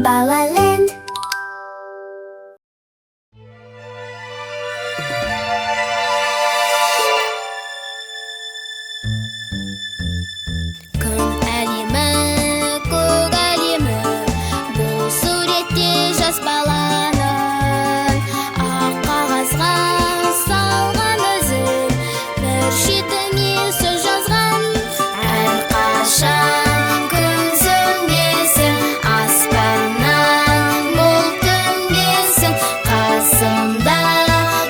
Балаленд. Күн әлемі, көк әлемі, бұл суретте жас баланың ақ қағазға салған өзін, бір шетіне сөз жазған. Әрқашан күн сөнбесін, аспаннан бұлт төнбесін, қасымда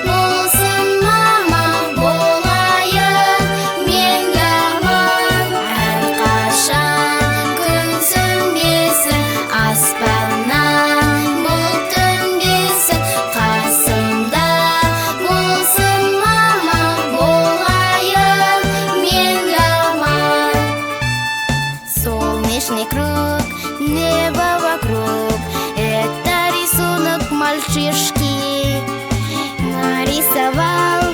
болсын мама, болайын мен аман. Әрқашан күн сөнбесін, аспаннан бұлт төнбесін, қасымда болсын мама, болайын мен аман. Солнечный круг, небо вокруг, это рисунок мальчишки нарисовал